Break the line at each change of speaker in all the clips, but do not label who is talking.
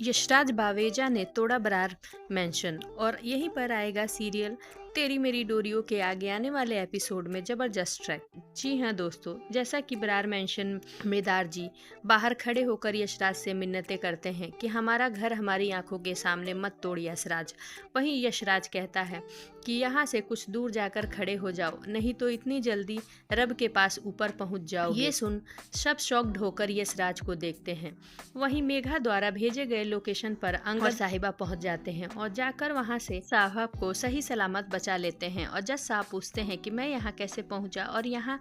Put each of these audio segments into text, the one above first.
यशराज बावेजा ने तोड़ा बरार मेंशन और यहीं पर आएगा सीरियल तेरी मेरी डोरियों के आगे आने वाले एपिसोड में जबरदस्त ट्रैक। जी हाँ दोस्तों, जैसा कि बरार मेंशन में दारजी बाहर खड़े होकर यशराज से मिन्नतें करते हैं कि हमारा घर हमारी आंखों के सामने मत तोड़ यशराज। वहीं यशराज कहता है कि यहाँ से कुछ दूर जाकर खड़े हो जाओ, नहीं तो इतनी जल्दी रब के पास ऊपर पहुँच जाओ। ये सुन सब शॉक्ड होकर यशराज को देखते हैं। वहीं मेघा द्वारा भेजे गए लोकेशन पर अंगद और साहिबा पहुंच जाते हैं और जाकर वहां से साहब को सही सलामत बचा लेते हैं। और जज साहब पूछते हैं कि मैं यहाँ कैसे पहुंचा और यहाँ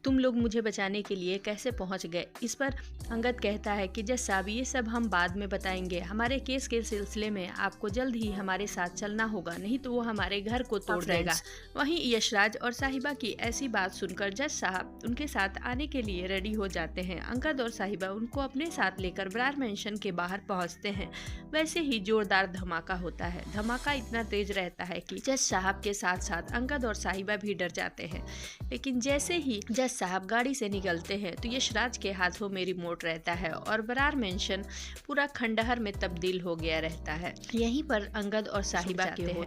तुम लोग मुझे बचाने के लिए कैसे पहुंच गए। इस पर अंगद कहता है कि जज साहब ये सब हम बाद में बताएंगे, हमारे केस के सिलसिले में आपको जल्द ही हमारे साथ चलना होगा, नहीं तो वो हमारे घर को तोड़ देगा। वहीं यशराज और साहिबा की ऐसी बात सुनकर जज साहब उनके साथ आने के लिए रेडी हो जाते हैं। अंगद और साहिबा उनको अपने साथ लेकर बरार मेंशन के बाहर पहुंचते हैं। वैसे ही जोरदार धमाका होता है। धमाका इतना तेज रहता है कि जज साहब के साथ साथ अंगद और साहिबा भी डर जाते हैं। लेकिन जैसे ही जज साहब गाड़ी से निकलते हैं तो यशराज के हाथों में रिमोट रहता है और बरार मेंशन पूरा खंडहर में तब्दील हो गया रहता है। यहीं पर अंगद और साहिबा के हो।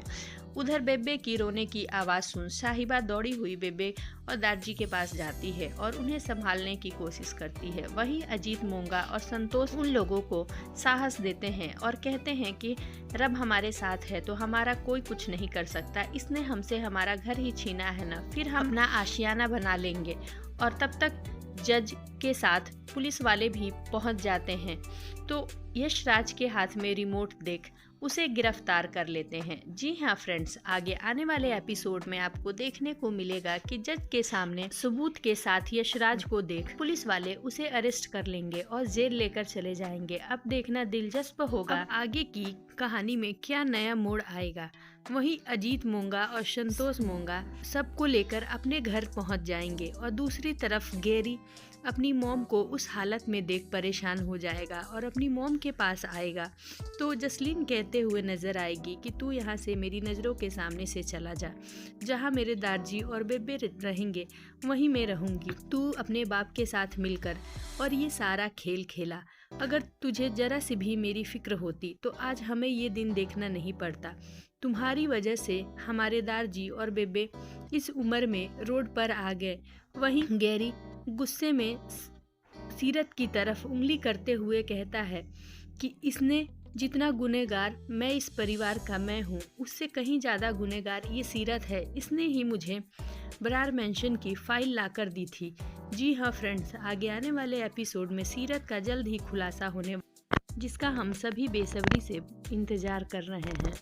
उधर बेबे की रोने की आवाज़ सुन साहिबा दौड़ी हुई बेबे और दादाजी के पास जाती है और उन्हें संभालने की कोशिश करती है। वहीं अजीत मोंगा और संतोष उन लोगों को साहस देते हैं और कहते हैं कि रब हमारे साथ है तो हमारा कोई कुछ नहीं कर सकता। इसने हमसे हमारा घर ही छीना है ना, फिर हम अपना आशियाना बना लेंगे। और तब तक जज के साथ पुलिस वाले भी पहुंच जाते हैं तो यशराज के हाथ में रिमोट देख उसे गिरफ्तार कर लेते हैं। जी हाँ फ्रेंड्स, आगे आने वाले एपिसोड में आपको देखने को मिलेगा कि जज के सामने सबूत के साथ यशराज को देख पुलिस वाले उसे अरेस्ट कर लेंगे और जेल लेकर चले जाएंगे। अब देखना दिलचस्प होगा आगे की कहानी में क्या नया मोड़ आएगा। वहीं अजीत मोंगा और संतोष मोंगा सबको लेकर अपने घर पहुंच जाएंगे और दूसरी तरफ गैरी अपनी मॉम को उस हालत में देख परेशान हो जाएगा और अपनी मॉम के पास आएगा तो जसलीन कहते हुए नजर आएगी कि तू यहाँ से मेरी नज़रों के सामने से चला जा, जहाँ मेरे दादाजी और बेबे रहेंगे वहीं मैं रहूँगी। तू अपने बाप के साथ मिलकर और ये सारा खेल खेला। अगर तुझे जरा सी भी मेरी फिक्र होती तो आज हमें ये दिन देखना नहीं पड़ता। तुम्हारी वजह से हमारे दादाजी और बेबे इस उम्र में रोड पर आ गए। वहीं गैरी गुस्से में सीरत की तरफ उंगली करते हुए कहता है कि इसने जितना गुनहगार मैं इस परिवार का मैं हूँ, उससे कहीं ज़्यादा गुनहगार ये सीरत है। इसने ही मुझे बरार मेंशन की फाइल लाकर दी थी। जी हाँ फ्रेंड्स, आगे आने वाले एपिसोड में सीरत का जल्द ही खुलासा होने जिसका हम सभी बेसब्री से इंतज़ार कर रहे हैं।